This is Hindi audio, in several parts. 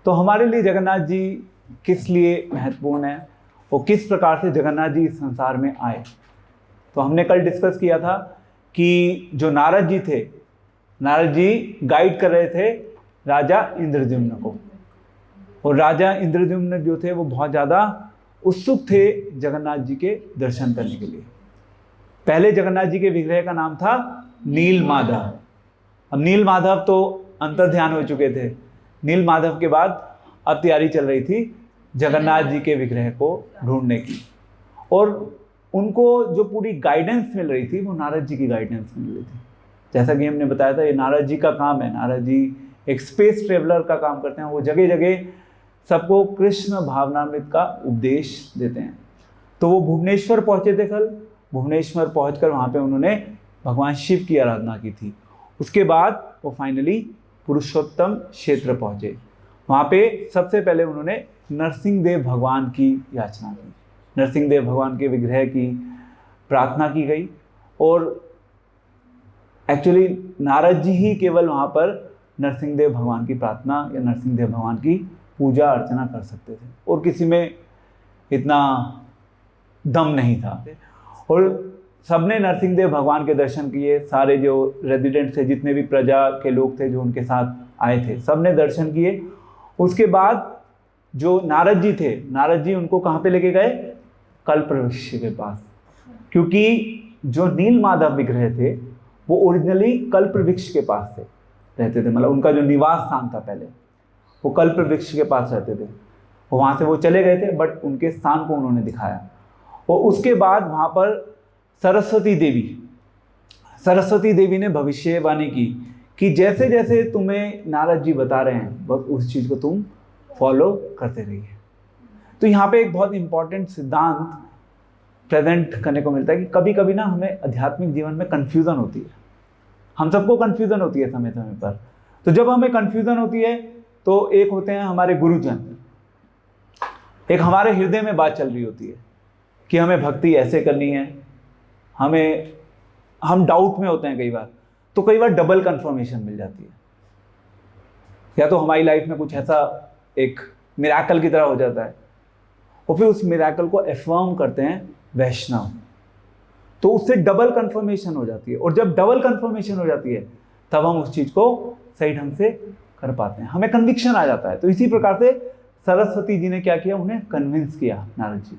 तो हमारे लिए जगन्नाथ जी किस लिए महत्वपूर्ण है और किस प्रकार से जगन्नाथ जी इस संसार में आए। तो हमने कल डिस्कस किया था कि जो नारद जी थे, नारद जी गाइड कर रहे थे राजा इंद्रद्युम्न को, और राजा इंद्रद्युम्न जो थे वो बहुत ज़्यादा उत्सुक थे जगन्नाथ जी के दर्शन करने के लिए। पहले जगन्नाथ जी के विग्रह का नाम था नील माधव। अब नील माधव तो अंतर्ध्यान हो चुके थे। नील माधव के बाद अब तैयारी चल रही थी जगन्नाथ जी के विग्रह को ढूंढने की, और उनको जो पूरी गाइडेंस मिल रही थी वो नारद जी की गाइडेंस मिल रही थी। जैसा कि हमने बताया था, ये नारद जी का काम है। नारद जी एक स्पेस ट्रेवलर का काम करते हैं। वो जगह जगह सबको कृष्ण भावनामृत का उपदेश देते हैं। तो वो भुवनेश्वर पहुंचे थे कल। भुवनेश्वर पहुंचकर वहाँ पे उन्होंने भगवान शिव की आराधना की थी। उसके बाद वो फाइनली पुरुषोत्तम क्षेत्र पहुँचे। वहाँ पे सबसे पहले उन्होंने नरसिंहदेव भगवान की याचना की। नरसिंहदेव भगवान के विग्रह की प्रार्थना की गई, और एक्चुअली नारद जी ही केवल वहाँ पर नरसिंहदेव भगवान की प्रार्थना या नरसिंहदेव भगवान की पूजा अर्चना कर सकते थे, और किसी में इतना दम नहीं था। और सबने नरसिंहदेव भगवान के दर्शन किए। सारे जो रेजिडेंट्स थे, जितने भी प्रजा के लोग थे जो उनके साथ आए थे, सबने दर्शन किए। उसके बाद जो नारद जी थे, नारद जी उनको कहाँ पे लेके गए? कल्पवृक्ष के पास, क्योंकि जो नील माधव विग्रह थे वो ओरिजिनली कल्पवृक्ष के पास से रहते थे। मतलब उनका जो निवास स्थान था पहले, वो कल्पवृक्ष के पास रहते थे। वहाँ से वो चले गए थे, बट उनके स्थान को उन्होंने दिखाया। और उसके बाद वहाँ पर सरस्वती देवी ने भविष्यवाणी की कि जैसे जैसे तुम्हें नारद जी बता रहे हैं, बस उस चीज़ को तुम फॉलो करते रहिए। तो यहाँ पे एक बहुत इंपॉर्टेंट सिद्धांत प्रेजेंट करने को मिलता है कि कभी कभी ना हमें आध्यात्मिक जीवन में कन्फ्यूज़न होती है। हम सबको कन्फ्यूज़न होती है समय समय पर। तो जब हमें कन्फ्यूज़न होती है तो एक होते हैं हमारे गुरुजन, एक हमारे हृदय में बात चल रही होती है कि हमें भक्ति ऐसे करनी है। हम डाउट में होते हैं कई बार, तो कई बार डबल कंफर्मेशन मिल जाती है। या तो हमारी लाइफ में कुछ ऐसा एक मिरेकल की तरह हो जाता है, और फिर उस मिरेकल को एफर्म करते हैं वैष्णव, तो उससे डबल कंफर्मेशन हो जाती है। और जब डबल कंफर्मेशन हो जाती है तब हम उस चीज़ को सही ढंग से कर पाते हैं, हमें कन्विक्शन आ जाता है। तो इसी प्रकार से सरस्वती जी ने क्या किया? उन्हें कन्विंस किया नारद जी को।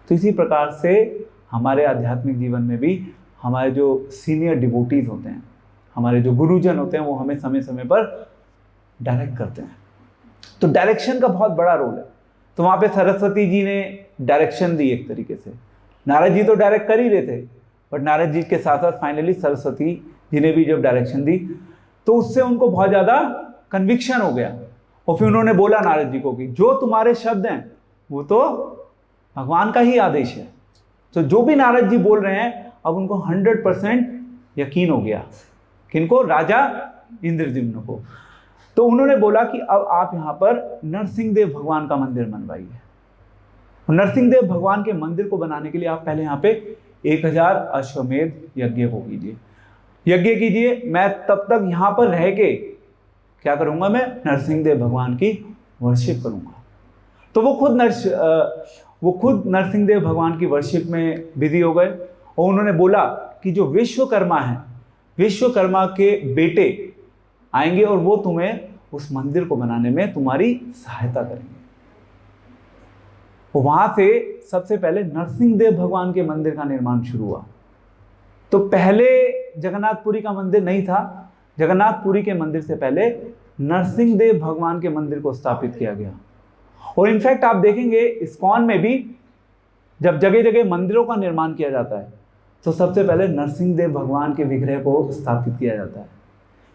तो इसी प्रकार से हमारे आध्यात्मिक जीवन में भी हमारे जो सीनियर डिवोटीज होते हैं, हमारे जो गुरुजन होते हैं, वो हमें समय समय पर डायरेक्ट करते हैं। तो डायरेक्शन का बहुत बड़ा रोल है। तो वहाँ पे सरस्वती जी ने डायरेक्शन दी एक तरीके से। नारद जी तो डायरेक्ट कर ही रहे थे, बट नारद जी के साथ साथ फाइनली सरस्वती जी ने भी जब डायरेक्शन दी तो उससे उनको बहुत ज़्यादा कन्विक्शन हो गया। और फिर उन्होंने बोला नारद जी को कि जो तुम्हारे शब्द हैं वो तो भगवान का ही आदेश है। तो जो भी नारद जी बोल रहे हैं अब उनको 100% यकीन हो गया। किनको? राजा इंद्रद्युम्न को। तो उन्होंने बोला कि अब आप यहाँ पर नरसिंहदेव भगवान का मंदिर बनवाइए। नरसिंहदेव भगवान के मंदिर को बनाने के लिए आप पहले यहाँ पे 1000 अश्वमेध यज्ञ को कीजिए, यज्ञ कीजिए। मैं तब तक यहाँ पर रह के क्या करूँगा? मैं नरसिंहदेव भगवान की वर्शिप करूँगा। तो वो खुद नरसिंहदेव भगवान की वर्शिप में बिजी हो गए, और उन्होंने बोला कि जो विश्वकर्मा है, विश्वकर्मा के बेटे आएंगे और वो तुम्हें उस मंदिर को बनाने में तुम्हारी सहायता करेंगे। वहां से सबसे पहले नरसिंहदेव भगवान के मंदिर का निर्माण शुरू हुआ। तो पहले जगन्नाथपुरी का मंदिर नहीं था। जगन्नाथपुरी के मंदिर से पहले नरसिंहदेव भगवान के मंदिर को स्थापित किया गया। और इनफैक्ट आप देखेंगे इस्कॉन में भी जब जगह जगह मंदिरों का निर्माण किया जाता है तो सबसे पहले नरसिंहदेव भगवान के विग्रह को स्थापित किया जाता है,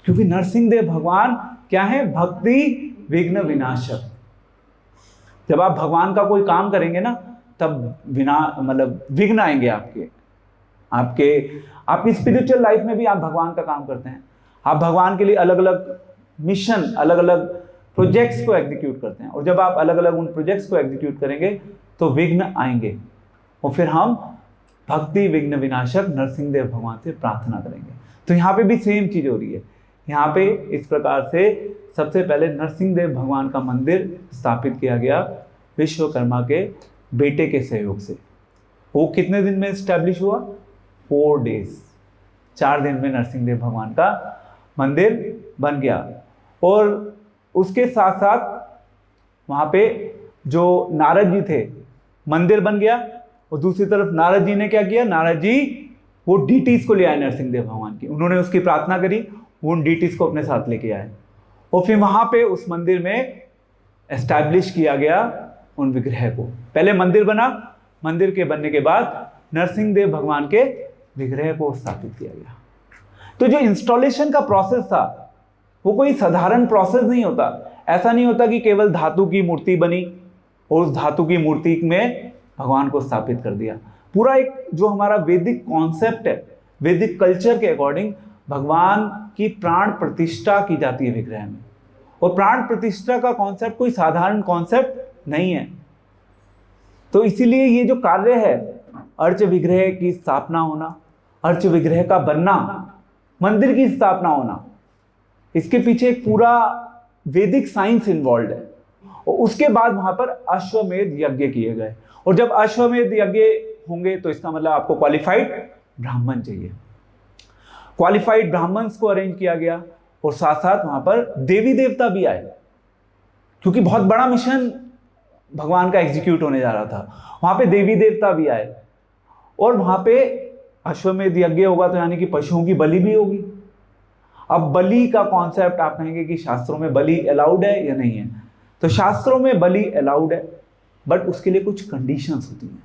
क्योंकि नरसिंहदेव भगवान क्या है? भक्ति विघ्न विनाशक। जब आप भगवान का कोई काम करेंगे ना, तब विघ्न आएंगे आपकी स्पिरिचुअल लाइफ में भी। आप भगवान का काम करते हैं, आप भगवान के लिए अलग अलग मिशन, अलग अलग प्रोजेक्ट्स को एग्जीक्यूट करते हैं, और जब आप अलग अलग उन प्रोजेक्ट्स को एग्जीक्यूट करेंगे तो विघ्न आएंगे, और फिर हम भक्ति विघ्न विनाशक नरसिंहदेव भगवान से प्रार्थना करेंगे। तो यहाँ पे भी सेम चीज़ हो रही है यहाँ पे इस प्रकार से सबसे पहले नरसिंहदेव भगवान का मंदिर स्थापित किया गया विश्वकर्मा के बेटे के सहयोग से। वो कितने दिन में स्टैब्लिश हुआ? 4 डेज, 4 दिन में नरसिंहदेव भगवान का मंदिर बन गया। और उसके साथ साथ वहाँ पे जो नारद जी थे, मंदिर बन गया, और दूसरी तरफ नारद जी ने क्या किया? नारद जी वो डीटीज को ले आए नरसिंहदेव भगवान की, उन्होंने उसकी प्रार्थना करी, उन डीटीज को अपने साथ लेके आए, और फिर वहाँ पे उस मंदिर में एस्टैब्लिश किया गया उन विग्रह को। पहले मंदिर बना, मंदिर के बनने के बाद नरसिंहदेव भगवान के विग्रह को स्थापित किया गया। तो जो इंस्टॉलेशन का प्रोसेस था वो कोई साधारण प्रोसेस नहीं होता। ऐसा नहीं होता कि केवल धातु की मूर्ति बनी और उस धातु की मूर्ति में भगवान को स्थापित कर दिया। पूरा एक जो हमारा वैदिक कॉन्सेप्ट है, वैदिक कल्चर के अकॉर्डिंग भगवान की प्राण प्रतिष्ठा की जाती है विग्रह में। और प्राण प्रतिष्ठा का कॉन्सेप्ट कोई साधारण कॉन्सेप्ट नहीं है। तो इसीलिए ये जो कार्य है, अर्च विग्रह की स्थापना होना, अर्च विग्रह का बनना, मंदिर की स्थापना होना, इसके पीछे एक पूरा वैदिक साइंस इन्वॉल्व है। और उसके बाद वहां पर अश्वमेध यज्ञ किए गए। और जब अश्वमेध यज्ञ होंगे तो इसका मतलब आपको क्वालिफाइड ब्राह्मण चाहिए। क्वालिफाइड ब्राह्मण्स को अरेंज किया गया, और साथ साथ वहां पर देवी देवता भी आए, क्योंकि बहुत बड़ा मिशन भगवान का एग्जीक्यूट होने जा रहा था। वहां पे देवी देवता भी आए, और वहां पे अश्वमेध यज्ञ होगा तो यानी कि पशुओं की बलि भी होगी। अब बलि का कॉन्सेप्ट आप कहेंगे कि शास्त्रों में बलि अलाउड है या नहीं है? तो शास्त्रों में बलि अलाउड है, बट उसके लिए कुछ कंडीशंस होती हैं।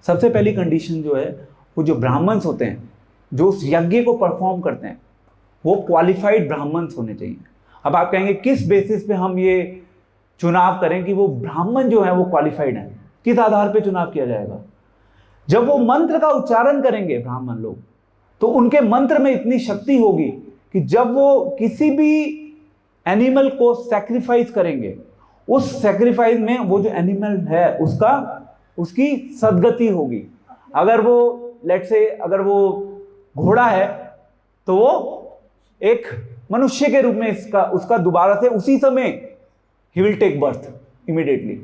सबसे पहली कंडीशन जो है, वो जो ब्राह्मण्स होते हैं जो उस यज्ञ को परफॉर्म करते हैं, वो क्वालिफाइड ब्राह्मण्स होने चाहिए। अब आप कहेंगे किस बेसिस पे हम ये चुनाव करें कि वो ब्राह्मण जो है वो क्वालिफाइड हैं? किस आधार पे चुनाव किया जाएगा? जब वो मंत्र का उच्चारण करेंगे ब्राह्मण लोग, तो उनके मंत्र में इतनी शक्ति होगी कि जब वो किसी भी एनिमल को सैक्रिफाइस करेंगे, उस सैक्रिफाइस में वो जो एनिमल है उसकी सदगति होगी। अगर वो लेट्स से अगर वो घोड़ा है तो वो एक मनुष्य के रूप में उसका दोबारा से उसी समय ही विल टेक बर्थ इमीडिएटली।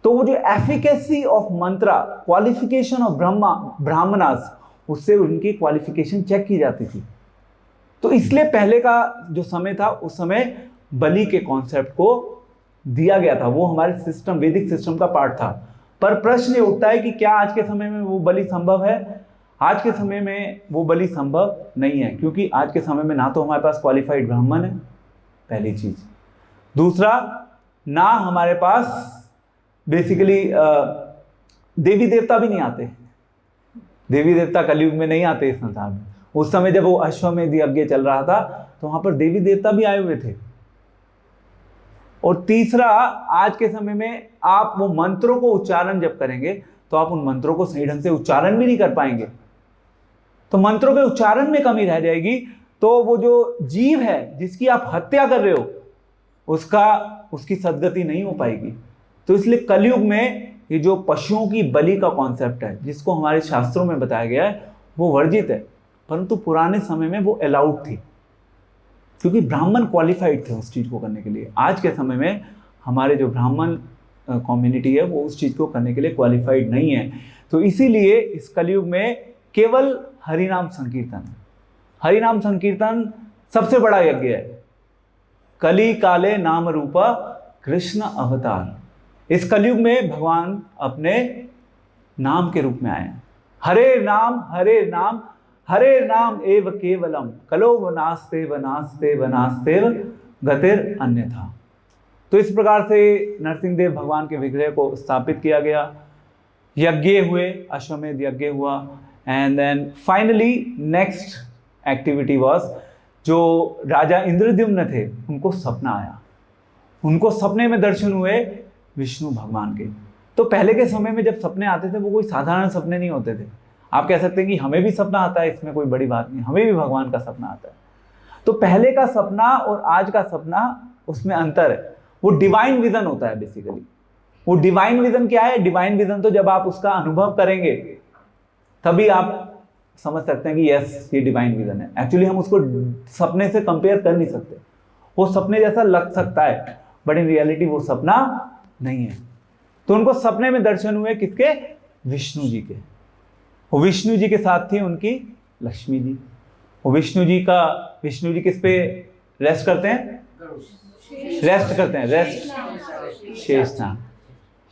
तो वो जो efficacy of mantra, qualification of Brahmanas, उससे उनकी क्वालिफिकेशन चेक की जाती थी। तो इसलिए पहले का जो समय था, उस समय बलि के कॉन्सेप्ट को दिया गया था, वो हमारे सिस्टम, वैदिक सिस्टम का पार्ट था। पर प्रश्न ये उठता है कि क्या आज के समय में वो बलि संभव है? आज के समय में वो बलि संभव नहीं है, क्योंकि आज के समय में ना तो हमारे पास क्वालिफाइड ब्राह्मण है, पहली चीज। दूसरा, ना हमारे पास बेसिकली देवी देवता भी नहीं आते। देवी देवता कलयुग में नहीं आते इस संसार में। उस समय जब वो अश्वमेध यज्ञ चल रहा था तो वहां पर देवी देवता भी आए हुए थे। और तीसरा, आज के समय में आप वो मंत्रों को उच्चारण जब करेंगे तो आप उन मंत्रों को सही ढंग से उच्चारण भी नहीं कर पाएंगे, तो मंत्रों के उच्चारण में कमी रह जाएगी। तो वो जो जीव है जिसकी आप हत्या कर रहे हो, उसकी सदगति नहीं हो पाएगी। तो इसलिए कलयुग में ये जो पशुओं की बलि का कॉन्सेप्ट है, जिसको हमारे शास्त्रों में बताया गया है, वो वर्जित है। परंतु पुराने समय में वो अलाउड थी, क्योंकि ब्राह्मण क्वालिफाइड थे उस चीज को करने के लिए। आज के समय में हमारे जो ब्राह्मण कम्युनिटी है वो उस चीज को करने के लिए क्वालिफाइड नहीं है। तो इसीलिए इस कलयुग में केवल हरिनाम संकीर्तन, हरिनाम संकीर्तन सबसे बड़ा यज्ञ है। कली काले नाम रूपा कृष्ण अवतार। इस कलयुग में भगवान अपने नाम के रूप में आए हैं। हरे नाम हरे नाम हरे नाम एव केवलम, कलो वनास्ते वनास्ते वनास्तेव गतिर अन्यथा। तो इस प्रकार से नरसिंहदेव भगवान के विग्रह को स्थापित किया गया, यज्ञ हुए, अश्वमेध यज्ञ हुआ, and then finally next activity was, जो राजा इंद्रद्युम्न थे उनको सपना आया, उनको सपने में दर्शन हुए विष्णु भगवान के। तो पहले के समय में जब सपने आते थे वो कोई साधारण सपने नहीं होते थे। आप कह सकते हैं कि हमें भी सपना आता है, इसमें कोई बड़ी बात नहीं, हमें भी भगवान का सपना आता है। तो पहले का सपना और आज का सपना, उसमें अंतर है। वो डिवाइन विजन होता है बेसिकली। वो डिवाइन विजन क्या है? डिवाइन विजन तो जब आप उसका अनुभव करेंगे तभी आप समझ सकते हैं कि यस ये डिवाइन विजन है। एक्चुअली हम उसको सपने से कंपेयर कर नहीं सकते। वो सपने जैसा लग सकता है बट इन रियलिटी वो सपना नहीं है। तो उनको सपने में दर्शन हुए किसके? विष्णु जी के। वो विष्णु जी के साथ थी उनकी लक्ष्मी जी। वो विष्णु जी किस पे रेस्ट करते हैं? रेस्ट करते हैं, रेस्ट, शेषनाग,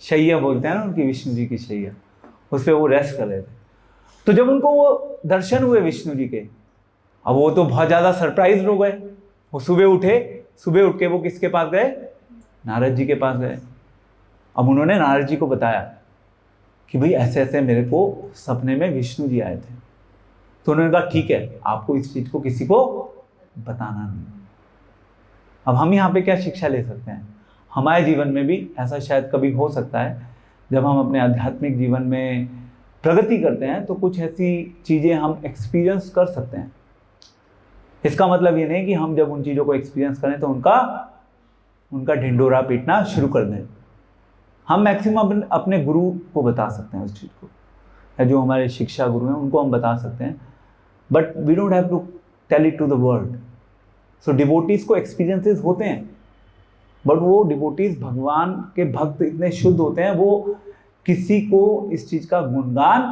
शैया बोलते हैं ना उनकी, विष्णु जी की शैया, उस पे वो रेस्ट कर रहे थे। तो जब उनको वो दर्शन हुए विष्णु जी के, अब वो तो बहुत ज्यादा सरप्राइज हो गए। वो सुबह उठ के वो किसके पास गए? नारद जी के पास गए। अब उन्होंने नारद जी को बताया कि भाई ऐसे ऐसे मेरे को सपने में विष्णु जी आए थे। तो उन्होंने कहा ठीक है, आपको इस चीज को किसी को बताना नहीं। अब हम यहाँ पे क्या शिक्षा ले सकते हैं? हमारे जीवन में भी ऐसा शायद कभी हो सकता है, जब हम अपने आध्यात्मिक जीवन में प्रगति करते हैं तो कुछ ऐसी चीज़ें हम एक्सपीरियंस कर सकते हैं। इसका मतलब ये नहीं कि हम जब उन चीज़ों को एक्सपीरियंस करें तो उनका ढिंडोरा पीटना शुरू कर दें। हम मैक्सिमम अपने गुरु को बता सकते हैं उस चीज़ को, या जो हमारे शिक्षा गुरु हैं उनको हम बता सकते हैं, but we don't have to tell it to the world. So devotees को एक्सपीरियंसेस होते हैं, बट वो डिवोटीज भगवान के भक्त इतने शुद्ध होते हैं, वो किसी को इस चीज का गुणगान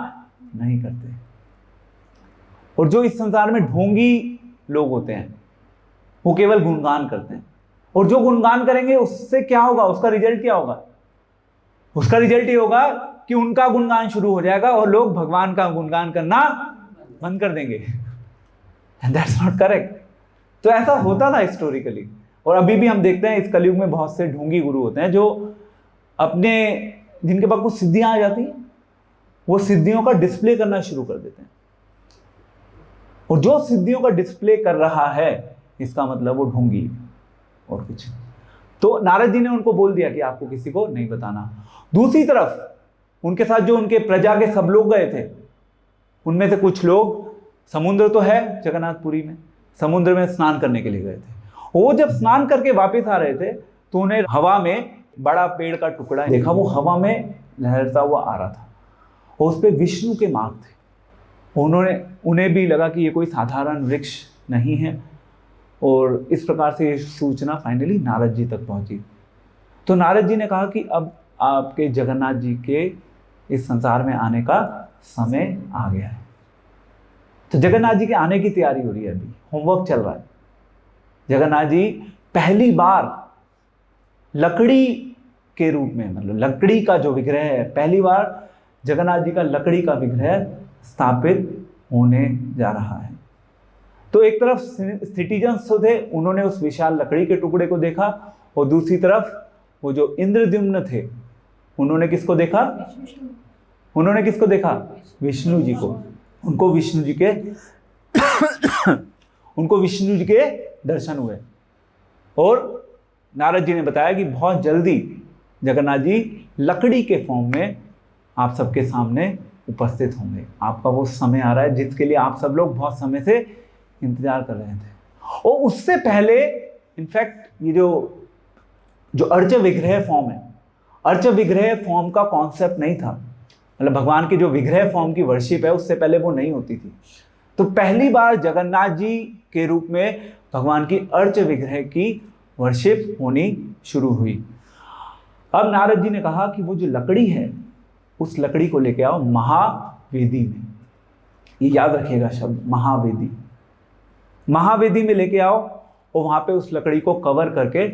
नहीं करते। और जो इस संसार में ढोंगी लोग होते हैं वो केवल गुणगान करते हैं। और जो गुणगान करेंगे उससे क्या होगा? उसका रिजल्ट क्या होगा? उसका रिजल्ट ये होगा कि उनका गुणगान शुरू हो जाएगा और लोग भगवान का गुणगान करना बंद कर देंगे। And that's not correct. तो ऐसा होता था हिस्टोरिकली, और अभी भी हम देखते हैं इस कलयुग में बहुत से ढोंगी गुरु होते हैं जो जिनके पास कुछ सिद्धियां आ जाती हैं, वो सिद्धियों का डिस्प्ले करना शुरू कर देते हैं। और जो सिद्धियों का डिस्प्ले कर रहा है इसका मतलब वो ढोंगी है और कुछ। तो नारद जी ने उनको बोल दिया कि आपको किसी को नहीं बताना। दूसरी तरफ उनके साथ जो उनके प्रजा के सब लोग गए थे, उनमें से कुछ लोग, समुद्र तो है जगन्नाथपुरी में, समुद्र में स्नान करने के लिए गए थे। वो जब स्नान करके वापस आ रहे थे तो उन्हें हवा में बड़ा पेड़ का टुकड़ा देखा। वो हवा में लहरता हुआ आ रहा था और उस पर विष्णु के मार्ग थे। उन्हें भी लगा कि ये कोई साधारण वृक्ष नहीं है, और इस प्रकार से ये सूचना फाइनली नारद जी तक पहुंची। तो नारद जी ने कहा कि अब आपके जगन्नाथ जी के इस संसार में आने का समय आ गया है। तो जगन्नाथ जी के आने की तैयारी हो रही है, अभी होमवर्क चल रहा है। जगन्नाथ जी पहली बार लकड़ी के रूप में, मतलब लकड़ी का जो विग्रह है, पहली बार जगन्नाथ जी का लकड़ी का विग्रह स्थापित होने जा रहा है। तो एक तरफ सिटीजन्स तो थे, उन्होंने उस विशाल लकड़ी के टुकड़े को देखा, और दूसरी तरफ वो जो इंद्रद्युम्न थे उन्होंने किसको देखा? विष्णु जी को। उनको विष्णु जी के दर्शन हुए, और नारद जी ने बताया कि बहुत जल्दी जगन्नाथ जी लकड़ी के फॉर्म में आप सबके सामने उपस्थित होंगे। आपका वो समय आ रहा है जिसके लिए आप सब लोग बहुत समय से इंतजार कर रहे थे। और उससे पहले इनफैक्ट ये जो अर्च विग्रह फॉर्म है, अर्च विग्रह फॉर्म का कॉन्सेप्ट नहीं था। मतलब भगवान की जो विग्रह फॉर्म की वर्शिप है उससे पहले वो नहीं होती थी। तो पहली बार जगन्नाथ जी के रूप में भगवान की अर्च विग्रह की वर्शिप होनी शुरू हुई। अब नारद जी ने कहा कि वो जो लकड़ी है उस लकड़ी को लेके आओ महावेदी में। ये याद रखिएगा शब्द, महावेदी। महावेदी में लेके आओ और वहां पे उस लकड़ी को कवर करके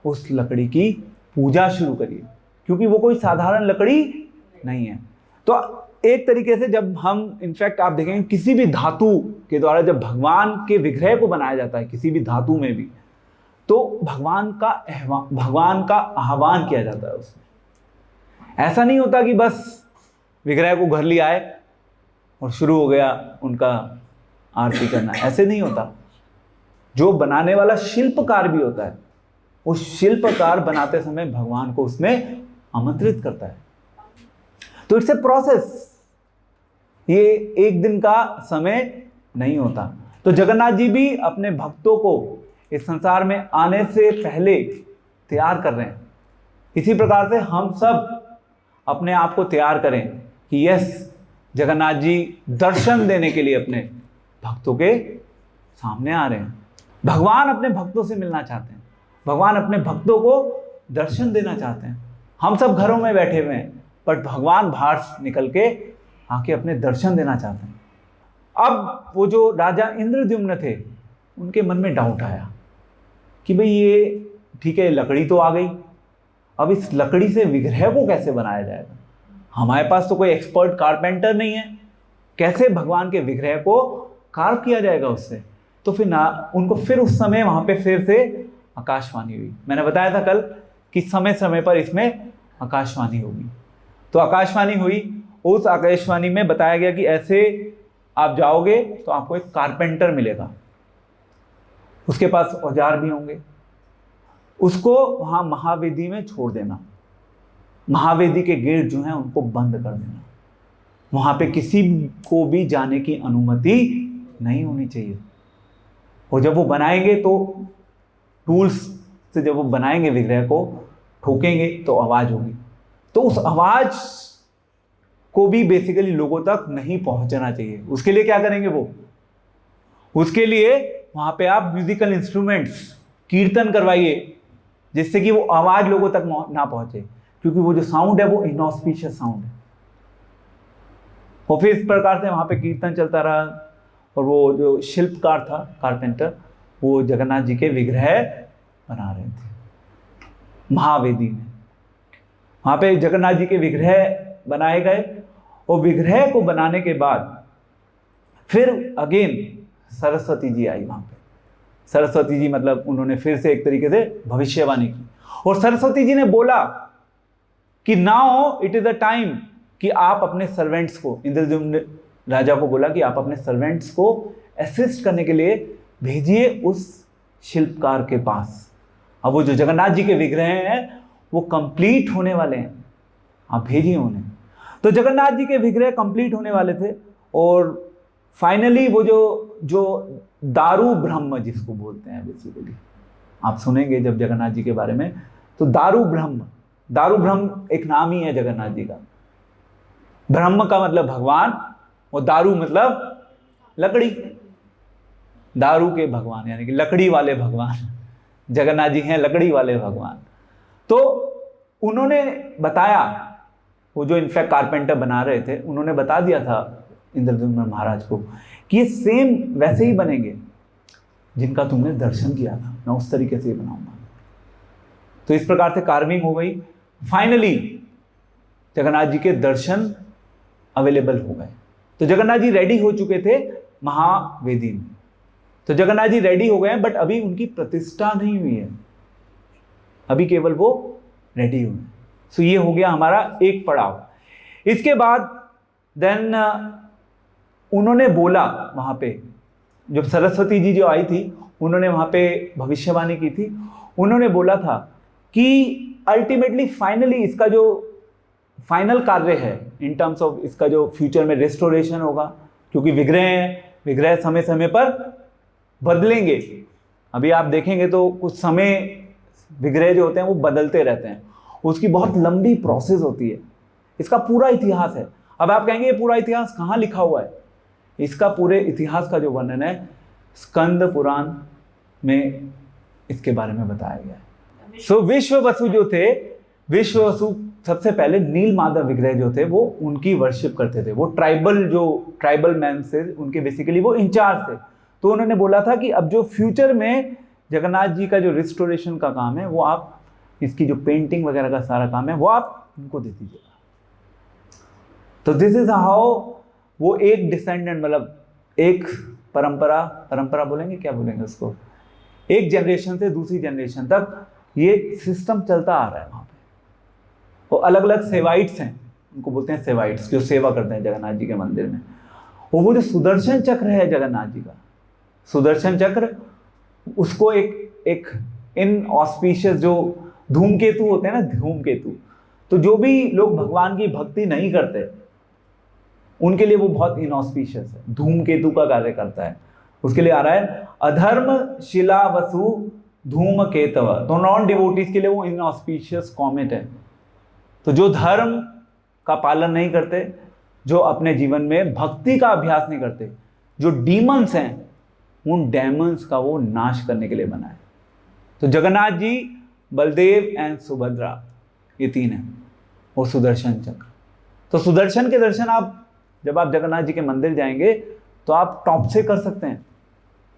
उस लकड़ी की पूजा शुरू करिए, क्योंकि वो कोई साधारण लकड़ी नहीं है। तो एक तरीके से जब हम, इनफैक्ट आप देखेंगे किसी भी धातु के द्वारा जब भगवान के विग्रह को बनाया जाता है, किसी भी धातु में भी, तो भगवान का आह्वान किया जाता है उसमें। ऐसा नहीं होता कि बस विग्रह को घर ले आए और शुरू हो गया उनका आरती करना, ऐसे नहीं होता। जो बनाने वाला शिल्पकार भी होता है, उस शिल्पकार बनाते समय भगवान को उसमें आमंत्रित करता है। तो इट्स ए प्रोसेस, ये एक दिन का समय नहीं होता। तो जगन्नाथ जी भी अपने भक्तों को इस संसार में आने से पहले तैयार कर रहे हैं। इसी प्रकार से हम सब अपने आप को तैयार करें कि यस, जगन्नाथ जी दर्शन देने के लिए अपने भक्तों के सामने आ रहे हैं। भगवान अपने भक्तों से मिलना चाहते हैं, भगवान अपने भक्तों को दर्शन देना चाहते हैं। हम सब घरों में बैठे हुए हैं, बट भगवान बाहर निकल के आके अपने दर्शन देना चाहते हैं। अब वो जो राजा इंद्रद्युम्न थे, उनके मन में डाउट आया कि भाई ये ठीक है, लकड़ी तो आ गई, अब इस लकड़ी से विग्रह को कैसे बनाया जाएगा? हमारे पास तो कोई एक्सपर्ट कारपेंटर नहीं है, कैसे भगवान के विग्रह को कार्व किया जाएगा उससे? तो फिर उनको फिर उस समय वहां पे फिर से आकाशवाणी हुई। मैंने बताया था कल कि समय समय पर इसमें आकाशवाणी होगी। तो आकाशवाणी हुई, उस आकाशवाणी में बताया गया कि ऐसे आप जाओगे तो आपको एक कारपेंटर मिलेगा, उसके पास औजार भी होंगे, उसको वहां महावेदी में छोड़ देना, महावेदी के गेट जो हैं उनको बंद कर देना, वहां पे किसी को भी जाने की अनुमति नहीं होनी चाहिए। और जब वो बनाएंगे तो टूल्स से जब वो बनाएंगे विग्रह को, ठोकेंगे तो आवाज होगी, तो उस आवाज को भी बेसिकली लोगों तक नहीं पहुंचना चाहिए। उसके लिए क्या करेंगे वो? उसके लिए वहां पे आप म्यूजिकल इंस्ट्रूमेंट्स कीर्तन करवाइए, जिससे कि वो आवाज लोगों तक ना पहुंचे, क्योंकि वो जो साउंड है वो इनऑस्पिशियस साउंड है। और फिर इस प्रकार से वहां पे कीर्तन चलता रहा, और वो जो शिल्पकार था, कारपेंटर, वो जगन्नाथ जी के विग्रह बना रहे थे महावेदी में। वहां पे जगन्नाथ जी के विग्रह बनाए गए, और विग्रह को बनाने के बाद फिर अगेन सरस्वती जी आई वहां पे। सरस्वती जी मतलब उन्होंने फिर से एक तरीके से भविष्यवाणी की, और सरस्वती जी ने बोला कि now it is a time कि आप अपने सर्वेंट्स को, इंद्रद्युम्न राजा को बोला कि आप अपने सर्वेंट्स को असिस्ट करने के लिए भेजिए उस शिल्पकार के पास। अब वो जो जगन्नाथ जी के विग्रह हैं वो कंप्लीट होने वाले हैं, आप भेजिए उन्हें। तो जगन्नाथ जी के विग्रह कंप्लीट होने वाले थे, और फाइनली वो जो दारू ब्रह्म जिसको बोलते हैं, बेसिकली आप सुनेंगे जब जगन्नाथ जी के बारे में, तो दारू ब्रह्म एक नाम ही है जगन्नाथ जी का। ब्रह्म का मतलब भगवान, और दारू मतलब लकड़ी, दारू के भगवान यानी कि लकड़ी वाले भगवान। जगन्नाथ जी हैं लकड़ी वाले भगवान। तो उन्होंने बताया, वो जो इनफैक्ट कारपेंटर बना रहे थे, उन्होंने बता दिया था इंद्रद्युम्न महाराज को कि ये सेम वैसे ही बनेंगे जिनका तुमने दर्शन किया था, मैं उस तरीके से ही बनाऊंगा। तो इस प्रकार से कार्विंग हो गई। फाइनली जगन्नाथ जी के दर्शन अवेलेबल हो गए। तो जगन्नाथ जी रेडी हो चुके थे महावेदी में। तो जगन्नाथ जी रेडी हो गए हैं, बट अभी उनकी प्रतिष्ठा नहीं हुई है, अभी केवल वो रेडी हुए। सो ये हो गया हमारा एक पड़ाव। इसके बाद देन उन्होंने बोला, वहां पे जब सरस्वती जी जो आई थी, उन्होंने वहां पे भविष्यवाणी की थी। उन्होंने बोला था कि अल्टीमेटली फाइनली इसका जो फाइनल कार्य है इन टर्म्स ऑफ इसका जो फ्यूचर में रेस्टोरेशन होगा, क्योंकि विग्रह समय समय पर बदलेंगे। अभी आप देखेंगे तो कुछ समय विग्रह जो होते हैं वो बदलते रहते हैं, उसकी बहुत लंबी प्रोसेस होती है, इसका पूरा इतिहास है। अब आप कहेंगे ये पूरा इतिहास कहाँ लिखा हुआ है? इसका पूरे इतिहास का जो वर्णन है स्कंद पुराण में इसके बारे में बताया गया है। सो विश्ववसु जो थे, विश्ववसु सबसे पहले नील माधव विग्रह जो थे वो उनकी वर्शिप करते थे। वो ट्राइबल मैन से उनके बेसिकली वो इंचार्ज थे। तो उन्होंने बोला था कि अब जो फ्यूचर में जगन्नाथ जी का जो रिस्टोरेशन का काम है, वो आप इसकी जो पेंटिंग वगैरह का सारा काम है वो आप उनको दे दीजिएगा। तो दिस इज हाउ वो एक डिसेंडेंट, मतलब एक परंपरा बोलेंगे, क्या बोलेंगे उसको, एक जनरेशन से दूसरी जनरेशन तक ये सिस्टम चलता आ रहा है। वहाँ पे वो अलग अलग सेवाइट्स हैं, उनको बोलते हैं सेवाइट्स, जो सेवा करते हैं जगन्नाथ जी के मंदिर में। और वो जो सुदर्शन चक्र है जगन्नाथ जी का, सुदर्शन चक्र, उसको एक इनऑस्पिशियस जो धूमकेतु होते हैं ना, धूमकेतु, तो जो भी लोग भगवान की भक्ति नहीं करते उनके लिए वो बहुत इनऑस्पिशियस है, धूमकेतु का कार्य करता है। उसके लिए आ रहा है अधर्म शिला वसु धूमकेतव, तो नॉन डिवोटीज के लिए वो इनऑस्पिशियस कॉमेट है। तो जो धर्म का पालन नहीं करते, जो अपने जीवन में भक्ति का अभ्यास नहीं करते, जो डीमंस हैं, उन डेमंस का वो नाश करने के लिए बना है। तो जगन्नाथ जी, बलदेव एंड सुभद्रा, ये तीन है, वो सुदर्शन चक्र। तो सुदर्शन के दर्शन आप जब आप जगन्नाथ जी के मंदिर जाएंगे तो आप टॉप से कर सकते हैं।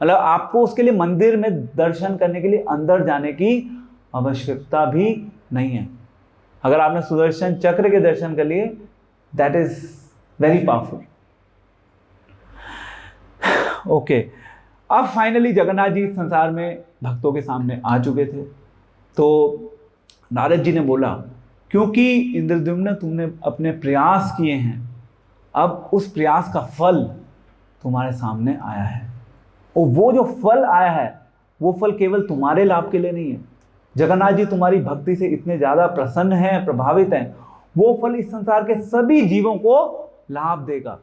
मतलब आपको उसके लिए मंदिर में दर्शन करने के लिए अंदर जाने की आवश्यकता भी नहीं है। अगर आपने सुदर्शन चक्र के दर्शन कर लिए, that is very powerful. Okay, अब फाइनली जगन्नाथ जी संसार में भक्तों के सामने आ चुके थे। तो नारद जी ने बोला, क्योंकि इंद्रद्युम्न तुमने अपने प्रयास किए हैं, अब उस प्रयास का फल तुम्हारे सामने आया है। और वो जो फल आया है, वो फल केवल तुम्हारे लाभ के लिए नहीं है। जगन्नाथ जी तुम्हारी भक्ति से इतने ज़्यादा प्रसन्न हैं, प्रभावित हैं, वो फल इस संसार के सभी जीवों को लाभ देगा।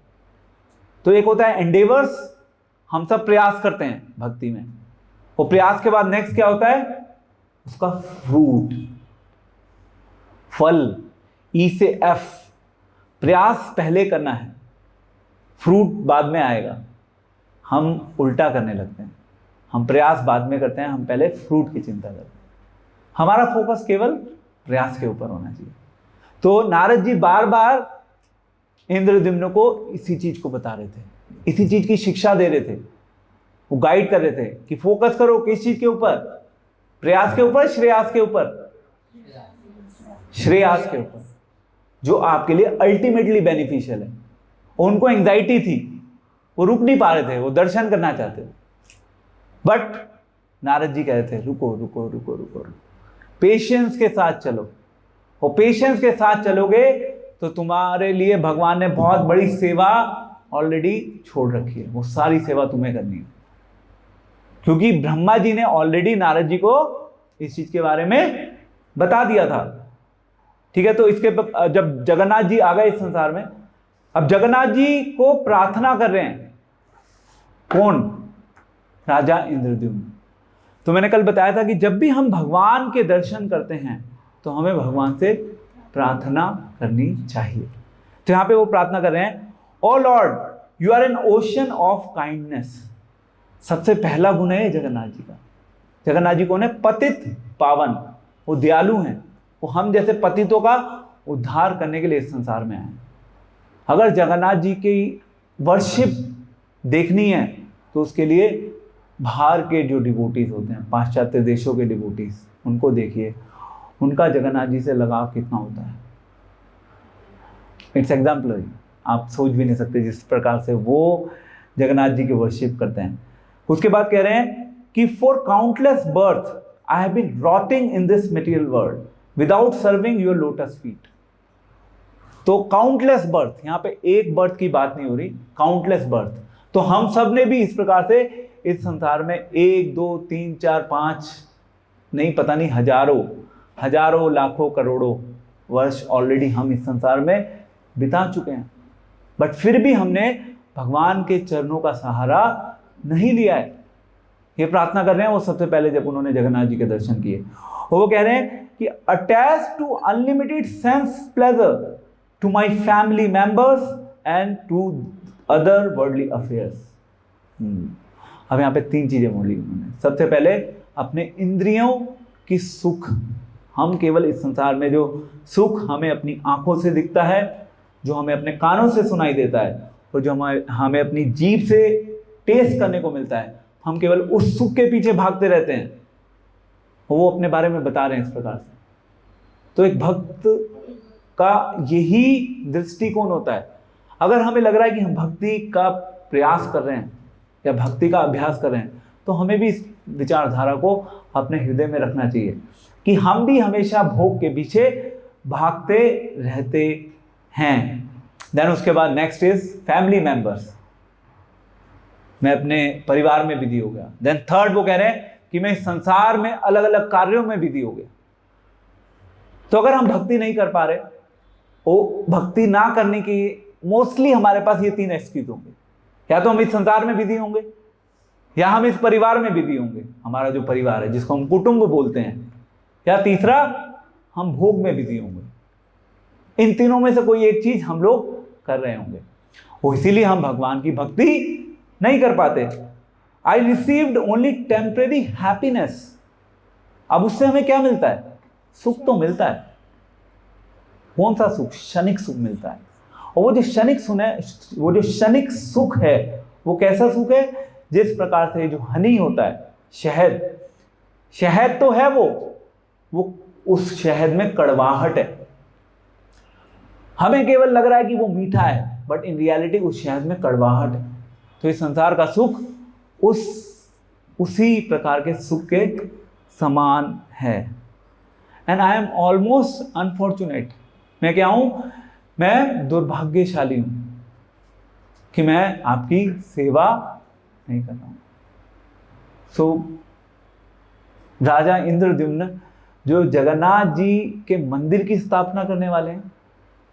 तो एक होता है एंडेवर्स, हम सब प्रयास करते हैं भक्ति में, वो प्रयास के बाद नेक्स्ट क्या होता है, उसका फ्रूट, फल। ई से एफ, प्रयास पहले करना है, फ्रूट बाद में आएगा। हम उल्टा करने लगते हैं, हम प्रयास बाद में करते हैं, हम पहले फ्रूट की चिंता करते हैं। हमारा फोकस केवल प्रयास के ऊपर होना चाहिए। तो नारद जी बार बार इंद्रद्युम्न को इसी चीज को बता रहे थे, इसी चीज की शिक्षा दे रहे थे, वो गाइड कर रहे थे कि फोकस करो किस चीज के ऊपर, प्रयास के ऊपर, श्रेयास के ऊपर, श्रेयास के ऊपर, जो आपके लिए अल्टीमेटली बेनिफिशियल है। उनको एंजाइटी थी, वो रुक नहीं पा रहे थे, वो दर्शन करना चाहते थे। बट नारद जी कह रहे थे रुको रुको रुको रुको, पेशेंस के साथ चलो। और पेशेंस के साथ चलोगे तो तुम्हारे लिए भगवान ने बहुत बड़ी सेवा ऑलरेडी छोड़ रखी है, वो सारी सेवा तुम्हें करनी है। क्योंकि ब्रह्मा जी ने ऑलरेडी नारद जी को इस चीज के बारे में बता दिया था। ठीक है, तो इसके जब जगन्नाथ जी आ गए इस संसार में, अब जगन्नाथ जी को प्रार्थना कर रहे हैं कौन, राजा इंद्रद्युम्न। तो मैंने कल बताया था कि जब भी हम भगवान के दर्शन करते हैं तो हमें भगवान से प्रार्थना करनी चाहिए। तो यहां पे वो प्रार्थना कर रहे हैं, O lord you are an ocean of kindness. सबसे पहला गुण है जगन्नाथ जी का। जगन्नाथ जी कौन है, पतित पावन, वो दयालु हैं, वो हम जैसे पतितों का उद्धार करने के लिए इस संसार में आए। अगर जगन्नाथ जी की वर्शिप देखनी है तो उसके लिए बाहर के जो डिवोटीज होते हैं, पाश्चात्य देशों के डिवोटीज, उनको देखिए, उनका जगन्नाथ जी से लगाव कितना होता है। इट्स एग्जाम्पलरी, आप सोच भी नहीं सकते जिस प्रकार से वो जगन्नाथ जी की वर्शिप करते हैं। उसके बाद कह रहे हैं कि for countless birth I have been rotting in this material world without serving your lotus feet. तो काउंटलेस बर्थ, यहाँ पे एक बर्थ की बात नहीं हो रही, काउंटलेस बर्थ। तो हम सब ने भी इस प्रकार से इस संसार में 1 2 3 4 5 नहीं, पता नहीं, हजारों लाखों करोड़ों वर्ष ऑलरेडी हम इस संसार में बिता चुके हैं। बट फिर भी हमने भगवान के चरणों का सहारा नहीं लिया है। ये प्रार्थना कर रहे हैं वो सबसे पहले जब उन्होंने जगन्नाथ जी के दर्शन किए। और वो कह रहे हैं कि attach to unlimited sense pleasure to my family members and to other worldly affairs. अब यहाँ पे 3 चीजें बोली उन्होंने। सबसे पहले अपने इंद्रियों की सुख, हम केवल इस संसार में जो सुख हमें अपनी आंखों से दिखता है, जो हमें अपने कानों से सुनाई देता है, और जो हमें अपनी जीभ से टेस्ट करने को मिलता है, हम केवल उस सुख के पीछे भागते रहते हैं। वो अपने बारे में बता रहे हैं इस प्रकार से। तो एक भक्त का यही दृष्टिकोण होता है। अगर हमें लग रहा है कि हम भक्ति का प्रयास कर रहे हैं या भक्ति का अभ्यास कर रहे हैं, तो हमें भी इस विचारधारा को अपने हृदय में रखना चाहिए कि हम भी हमेशा भोग के पीछे भागते रहते हैं। देन उसके बाद नेक्स्ट इज फैमिली मेंबर्स, मैं अपने परिवार में बिजी हो गया। देन थर्ड वो कह रहे हैं कि मैं इस संसार में अलग अलग कार्यों में बिजी हो गया। तो अगर हम भक्ति नहीं कर पा रहे, वो भक्ति ना करने की मोस्टली हमारे पास ये 3 एक्सक्यूज होंगे। या तो हम इस संसार में बिजी होंगे, या हम इस परिवार में बिजी होंगे, हमारा जो परिवार है जिसको हम कुटुंब बोलते हैं, या तीसरा हम भोग में बिजी होंगे। इन तीनों में से कोई एक चीज हम लोग कर रहे होंगे, वो इसीलिए हम भगवान की भक्ति नहीं कर पाते। I received only temporary happiness. अब उससे हमें क्या मिलता है? सुख तो मिलता है। कौन सा सुख? क्षणिक सुख मिलता है। और वो जो क्षणिक सुख है, वो जो क्षणिक सुख है, वो कैसा सुख है? जिस प्रकार से जो हनी होता है, शहद, शहद तो है वो उस शहद में कड़वाहट है। हमें केवल लग रहा है कि वो मीठा है, बट इन रियलिटी उस शहद में कड़वाहट है। तो इस संसार का सुख उसी प्रकार के सुख के समान है। And I am almost unfortunate. मैं क्या हूं? मैं दुर्भाग्यशाली हूं कि मैं आपकी सेवा नहीं कर रहा हूं। सो राजा इंद्रद्युम्न जो जगन्नाथ जी के मंदिर की स्थापना करने वाले हैं,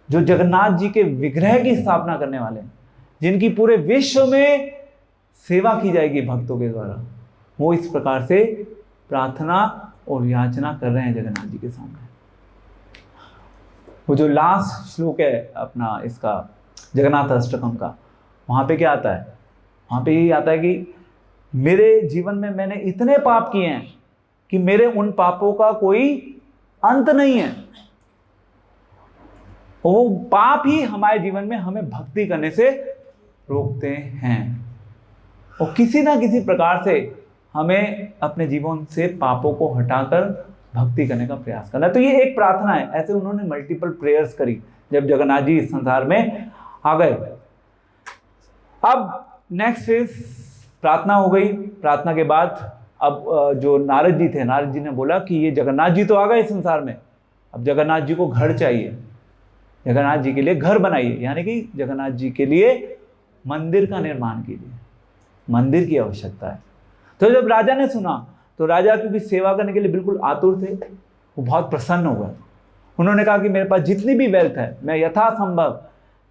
जो जगन्नाथ जी के विग्रह की स्थापना करने वाले हैं, जिनकी पूरे विश्व में सेवा की जाएगी भक्तों के द्वारा, वो इस प्रकार से प्रार्थना और याचना कर रहे हैं जगन्नाथ जी के सामने। वो जो लास्ट श्लोक है अपना इसका जगन्नाथ अष्टकम का, वहाँ पे क्या आता है? वहाँ पे यही आता है कि मेरे जीवन में मैंने इतने पाप किए हैं कि मेरे उन पापों का कोई अंत नहीं है। वो पाप ही हमारे जीवन में हमें भक्ति करने से रोकते हैं, और किसी ना किसी प्रकार से हमें अपने जीवन से पापों को हटाकर भक्ति करने का प्रयास करना है। तो ये एक प्रार्थना है। ऐसे उन्होंने मल्टीपल प्रेयर्स करी जब जगन्नाथ जी इस संसार में आ गए। अब नेक्स्ट फेज प्रार्थना हो गई। प्रार्थना के बाद अब जो नारद जी थे, नारद जी ने बोला कि ये जगन्नाथ जी तो आ गए इस संसार में, अब जगन्नाथ जी को घर चाहिए, जगन्नाथ जी के लिए घर बनाइए, यानी कि जगन्नाथ जी के लिए मंदिर का निर्माण कीजिए, मंदिर की आवश्यकता है। तो जब राजा ने सुना, तो राजा क्योंकि सेवा करने के लिए बिल्कुल आतुर थे, वो बहुत प्रसन्न हो गए। उन्होंने कहा कि मेरे पास जितनी भी वेल्थ है, मैं यथासंभव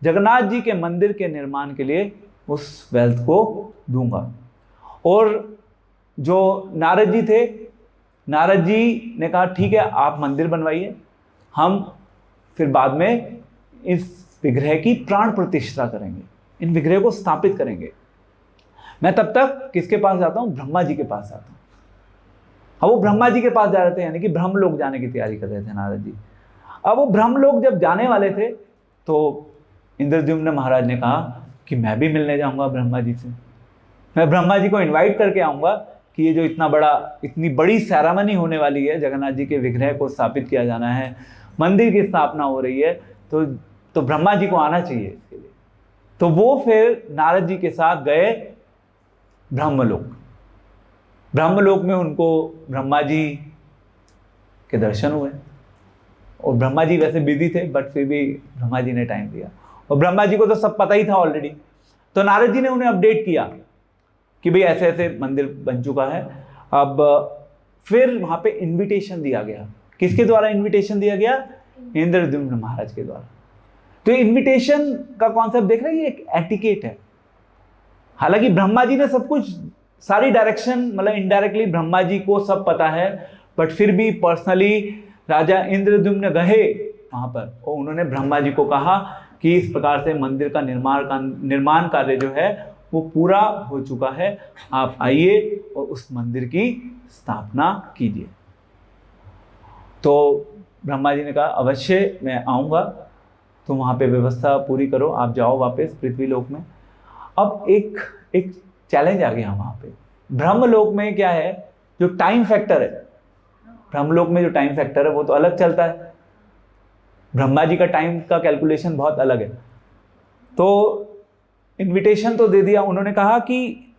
जगन्नाथ जी के मंदिर के निर्माण के लिए उस वेल्थ को दूंगा। और जो नारद जी थे, नारद जी ने कहा ठीक है आप मंदिर बनवाइए, हम फिर बाद में इस विग्रह की प्राण प्रतिष्ठा करेंगे, इन विग्रह को स्थापित करेंगे। मैं तब तक किसके पास जाता हूँ? ब्रह्मा जी के पास जाता हूँ। अब वो ब्रह्मा जी के पास जा रहे थे, यानी कि ब्रह्मलोक जाने की तैयारी कर रहे थे नारद जी। अब वो ब्रह्मलोक जब जाने वाले थे, तो इंद्रद्युम्न महाराज ने कहा कि मैं भी मिलने जाऊंगा ब्रह्मा जी से, मैं ब्रह्मा जी को इनवाइट करके आऊंगा कि ये जो इतनी बड़ी सेरेमनी होने वाली है, जगन्नाथ जी के विग्रह को स्थापित किया जाना है, मंदिर की स्थापना हो रही है, तो ब्रह्मा जी को आना चाहिए इसके लिए। तो वो फिर नारद जी के साथ गए ब्रह्मलोक। ब्रह्मलोक में उनको ब्रह्मा जी के दर्शन हुए, और ब्रह्मा जी वैसे बिजी थे, बट फिर भी ब्रह्मा जी ने टाइम दिया, और ब्रह्मा जी को तो सब पता ही था ऑलरेडी। तो नारद जी ने उन्हें अपडेट किया कि भाई ऐसे ऐसे मंदिर बन चुका है। अब फिर वहाँ पे इनविटेशन दिया गया। किसके द्वारा इनविटेशन दिया गया? इंद्रद्युम्न महाराज के द्वारा। तो इनविटेशन का कॉन्सेप्ट देख रहे हैं, ये एक एटिकेट है। हालांकि ब्रह्मा जी ने सब कुछ, सारी डायरेक्शन, मतलब इनडायरेक्टली ब्रह्मा जी को सब पता है, बट फिर भी पर्सनली राजा इंद्रद्युम्न गए वहाँ पर, और उन्होंने ब्रह्मा जी को कहा कि इस प्रकार से मंदिर का निर्माण कार्य जो है वो पूरा हो चुका है, आप आइए और उस मंदिर की स्थापना कीजिए। तो ब्रह्मा जी ने कहा अवश्य मैं आऊँगा, तो वहाँ पे व्यवस्था पूरी करो, आप जाओ वापस पृथ्वी लोक में। अब एक चैलेंज आ गया वहाँ पे। ब्रह्मलोक में क्या है, जो टाइम फैक्टर है, ब्रह्मलोक में जो टाइम फैक्टर है वो तो अलग चलता है, ब्रह्मा जी का टाइम का कैलकुलेशन बहुत अलग है। तो इनविटेशन तो दे दिया, उन्होंने कहा कि